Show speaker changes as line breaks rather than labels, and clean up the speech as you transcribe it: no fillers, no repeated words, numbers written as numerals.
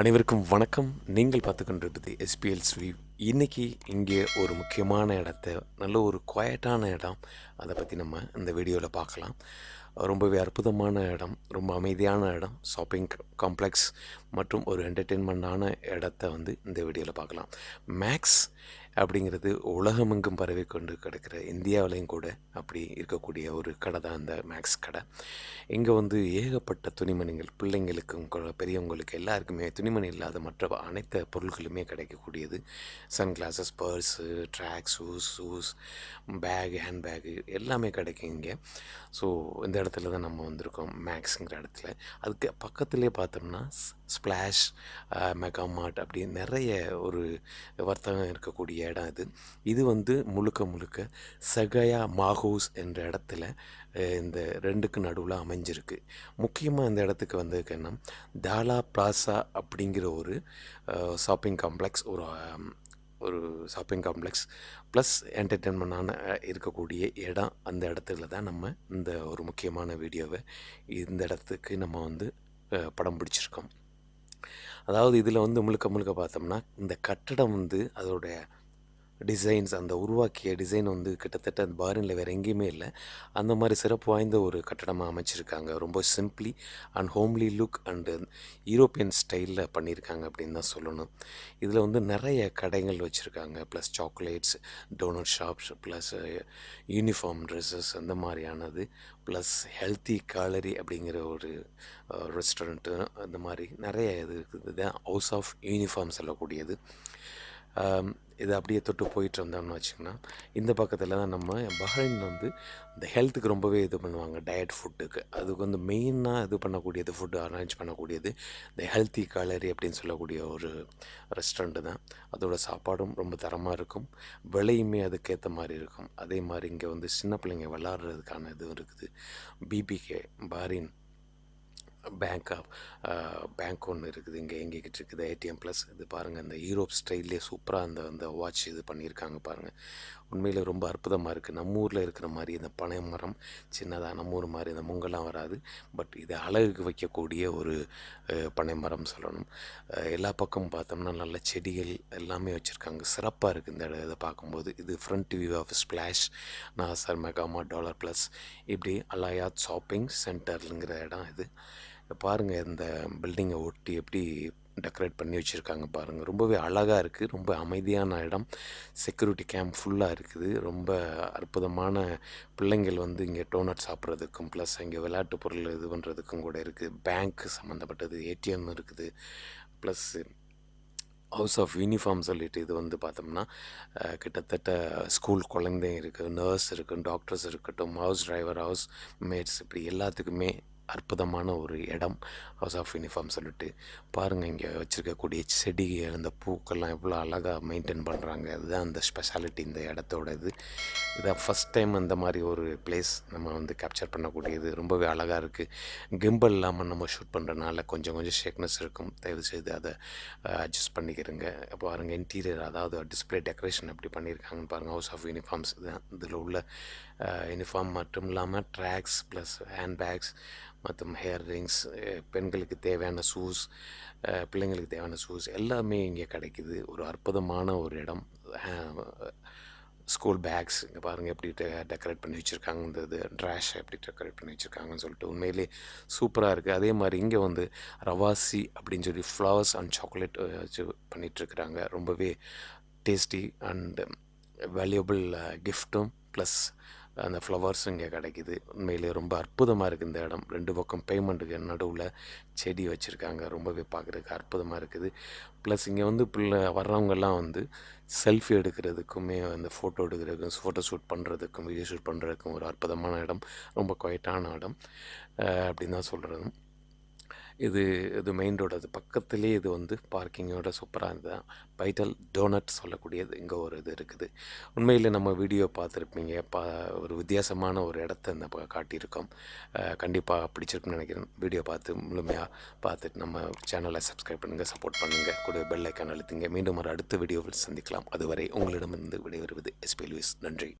அனைவருக்கும் வணக்கம். நீங்கள் பார்த்துக்கொண்டிருப்பது SPL ஸ்வீவ். இன்றைக்கி இங்கே ஒரு முக்கியமான இடத்த, நல்ல ஒரு குவைட்டான இடம், அதை பற்றி நம்ம இந்த வீடியோவில் பார்க்கலாம். ரொம்பவே அற்புதமான இடம், ரொம்ப அமைதியான இடம், ஷாப்பிங் காம்ப்ளெக்ஸ் மற்றும் ஒரு என்டர்டெயின்மெண்ட்டான இடத்த இந்த வீடியோவில் பார்க்கலாம். மேக்ஸ் அப்படிங்கிறது உலகமெங்கும் பரவி கொண்டு கிடக்கிற, இந்தியாவிலையும் கூட அப்படி இருக்கக்கூடிய ஒரு கடை தான் இந்த மேக்ஸ் கடை. இங்கே ஏகப்பட்ட துணிமணிகள், பிள்ளைங்களுக்கும் பெரியவங்களுக்கு எல்லாருக்குமே துணிமணி இல்லாத மற்ற அனைத்து பொருட்களுமே கிடைக்கக்கூடியது. Sunglasses, purse, track shoes, bag, handbag எல்லாமே கிடைக்கும் இங்கே. ஸோ இந்த இடத்துல தான் நம்ம வந்திருக்கோம், மேக்ஸுங்கிற இடத்துல. அதுக்கு பக்கத்துலேயே பார்த்தோம்னா ஸ்ப்ளாஷ், மெகா மார்ட் அப்படி நிறைய ஒரு வர்த்தகம் இருக்கக்கூடிய இடம் இது. இது முழுக்க சகயா மாஹூஸ் என்ற இடத்துல இந்த ரெண்டுக்கு நடுவில் அமைஞ்சிருக்கு. முக்கியமாக இந்த இடத்துக்கு வந்ததுக்குன்னா தாலா பிளாசா அப்படிங்கிற ஒரு ஷாப்பிங் காம்ப்ளெக்ஸ், ஒரு ஷாப்பிங் காம்ப்ளெக்ஸ் ப்ளஸ் என்டர்டெயின்மெண்ட்டான இருக்கக்கூடிய இடம். அந்த இடத்துல தான் நம்ம இந்த ஒரு முக்கியமான வீடியோவை இந்த இடத்துக்கு நம்ம படம் பிடிச்சிருக்கோம். அதாவது இதில் முழுக்க பார்த்தோம்னா இந்த கட்டடம் அதோடைய டிசைன்ஸ், அந்த உருவாக்கிய டிசைன் கிட்டத்தட்ட அந்த பாரினில் வேறு எங்கேயுமே இல்லை. அந்த மாதிரி சிறப்பு வாய்ந்த ஒரு கட்டடமாக அமைச்சிருக்காங்க. ரொம்ப simply and homely look and European ஸ்டைலில் பண்ணியிருக்காங்க அப்படின்னு தான் சொல்லணும். இதில் நிறைய கடைகள் வச்சுருக்காங்க, plus chocolates, donut shops, plus uniform dresses அந்த மாதிரியானது, ப்ளஸ் ஹெல்த்தி கேலரி அப்படிங்கிற ஒரு ரெஸ்டாரண்ட்டு, அந்த மாதிரி நிறைய இது இருக்குது. இதுதான் ஹவுஸ் ஆஃப் யூனிஃபார்ம் சொல்லக்கூடியது. இதை அப்படியே தொட்டு போயிட்டு வந்தோம்னு வச்சிங்கன்னா, இந்த பக்கத்தில் தான் நம்ம பஹ்ரைன் இந்த ஹெல்த்துக்கு ரொம்பவே இது பண்ணுவாங்க, டயட் ஃபுட்டுக்கு. அதுக்கு மெயினாக இது பண்ணக்கூடியது, ஃபுட்டு அரேஞ்ச் பண்ணக்கூடியது இந்த ஹெல்த்தி கேலரி அப்படின்னு சொல்லக்கூடிய ஒரு ரெஸ்டாரண்ட்டு தான். அதோட சாப்பாடும் ரொம்ப தரமாக இருக்கும், விலையுமே அதுக்கேற்ற மாதிரி இருக்கும். அதே மாதிரி இங்கே சின்ன பிள்ளைங்க விளாட்றதுக்கான இதுவும் இருக்குது. பிபிகே பஹ்ரைன் பேங்க் ஒன்று இருக்குது இங்கே எங்கேக்கிட்டு இருக்குது. ஏடிஎம் ப்ளஸ் இது பாருங்கள், இந்த யூரோப் ஸ்டைல்லே சூப்பராக அந்த வாட்ச் இது பண்ணியிருக்காங்க பாருங்கள். உண்மையில் ரொம்ப அற்புதமாக இருக்குது. நம்ம ஊரில் இருக்கிற மாதிரி இந்த பனை மரம் சின்னதாக, நம்ம ஊர் மாதிரி இந்த முங்கெல்லாம் வராது, பட் இது அழகுக்கு வைக்கக்கூடிய ஒரு பனை மரம் சொல்லணும். எல்லா பக்கமும் பார்த்தோம்னா நல்ல செடிகள் எல்லாமே வச்சுருக்காங்க, சிறப்பாக இருக்குது இந்த இதை பார்க்கும்போது. இது ஃப்ரண்ட் வியூ ஆஃப் ஸ்ப்ளாஷ், நாசர், மெகாமா, டாலர் ப்ளஸ், இப்படி அலாயாத் ஷாப்பிங் சென்டருங்கிற இடம் இது. பாருங்கள், இந்த பில்டிங்கை ஒட்டி எப்படி டெக்கரேட் பண்ணி வச்சுருக்காங்க பாருங்கள். ரொம்பவே அழகாக இருக்குது, ரொம்ப அமைதியான இடம். செக்யூரிட்டி கேம்ப் ஃபுல்லாக இருக்குது. ரொம்ப அற்புதமான பிள்ளைங்கள் இங்கே டோனட் சாப்பிட்றதுக்கும், ப்ளஸ் இங்கே விளையாட்டு பொருள் இது பண்ணுறதுக்கும் கூட இருக்குது. பேங்க் சம்மந்தப்பட்டது, ஏடிஎம் இருக்குது, ப்ளஸ் ஹவுஸ் ஆஃப் யூனிஃபார்ம் சொல்லிட்டு இது பார்த்தோம்னா கிட்டத்தட்ட ஸ்கூல் குழந்தைங்க இருக்குது, நர்ஸ் இருக்குது, டாக்டர்ஸ் இருக்கட்டும், ஹவுஸ் டிரைவர், ஹவுஸ் மேட்ஸ், இப்படி எல்லாத்துக்குமே அற்புதமான ஒரு இடம் ஹவுஸ் ஆஃப் யூனிஃபார்ம் சொல்லிட்டு. பாருங்கள், இங்கே வச்சுருக்கக்கூடிய செடிகள், அந்த பூக்கள்லாம் எவ்வளோ அழகாக மெயின்டைன் பண்ணுறாங்க. அதுதான் அந்த ஸ்பெஷாலிட்டி இந்த இடத்தோட இது. இதான் ஃபஸ்ட் டைம் அந்த மாதிரி ஒரு பிளேஸ் நம்ம கேப்சர் பண்ணக்கூடியது. ரொம்பவே அழகாக இருக்குது. கிம்பல் இல்லாமல் நம்ம ஷூட் பண்ணுறதுனால கொஞ்சம் ஷேக்னஸ் இருக்கும். தயவுசெய்து அதை அட்ஜஸ்ட் பண்ணிக்கிறங்க. பாருங்கள், இன்டீரியர், அதாவது டிஸ்பிளே டெக்கரேஷன் எப்படி பண்ணியிருக்காங்கன்னு பாருங்கள். ஹவுஸ் ஆஃப் யூனிஃபார்ம்ஸ் தான் இதில் உள்ள யூனிஃபார்ம் மட்டும் இல்லாமல் ட்ராக்ஸ் ப்ளஸ் ஹேண்ட்பேக்ஸ் மற்றும் ஹேர் ரிங்ஸ், பெண்களுக்கு தேவையான ஷூஸ், பிள்ளைங்களுக்கு தேவையான ஷூஸ் எல்லாமே இங்கே கிடைக்குது. ஒரு அற்புதமான ஒரு இடம். ஸ்கூல் பேக்ஸ் இங்கே பாருங்கள் எப்படி டெக்கரேட் பண்ணி வச்சுருக்காங்க, இந்த ட்ராஷ் எப்படி டெக்கரேட் பண்ணி வச்சுருக்காங்கன்னு சொல்லிட்டு உண்மையிலே சூப்பராக இருக்குது. அதே மாதிரி இங்கே ரவாசி அப்படின்னு சொல்லி ஃப்ளவர்ஸ் அண்ட் சாக்லேட் வச்சு பண்ணிகிட்ருக்குறாங்க. ரொம்பவே டேஸ்டி அண்ட் வேல்யூபிள் கிஃப்ட்டும் ப்ளஸ் அந்த ஃப்ளவர்ஸும் இங்கே கிடைக்கிது. உண்மையிலே ரொம்ப அற்புதமாக இருக்குது இந்த இடம். ரெண்டு பக்கம் பேமெண்ட்டுக்கு நடுவில் செடி வச்சுருக்காங்க. ரொம்பவே பார்க்குறதுக்கு அற்புதமாக இருக்குது. ப்ளஸ் இங்கே பிள்ளை வர்றவங்கெல்லாம் செல்ஃபி எடுக்கிறதுக்குமே, ஃபோட்டோ எடுக்கிறதுக்கும், ஃபோட்டோ ஷூட் பண்ணுறதுக்கும், வீடியோ ஷூட் பண்ணுறதுக்கும் ஒரு அற்புதமான இடம், ரொம்ப குவைட்டான இடம் அப்படின்னு தான் சொல்கிறது. இது மெயின் ரோடு, அது பக்கத்துலேயே இது பார்க்கிங்கோட சூப்பராக இருந்தது. பைட்டல் டோனட் சொல்லக்கூடியது இங்கே ஒரு இது இருக்குது. உண்மையில் நம்ம வீடியோ பார்த்துருப்பீங்க, ஒரு வித்தியாசமான ஒரு இடத்த இந்த காட்டியிருக்கோம். கண்டிப்பாக பிடிச்சிருக்குன்னு நினைக்கிறேன். வீடியோ பார்த்து முழுமையாக பார்த்துட்டு நம்ம சேனலை சப்ஸ்கிரைப் பண்ணுங்கள், சப்போர்ட் பண்ணுங்கள், கூட பெல் ஐக்கான் அழுத்துங்க. மீண்டும் ஒரு அடுத்த வீடியோவில் சந்திக்கலாம். அதுவரை உங்களிடமிருந்து விடைபெறுவது SPL. நன்றி.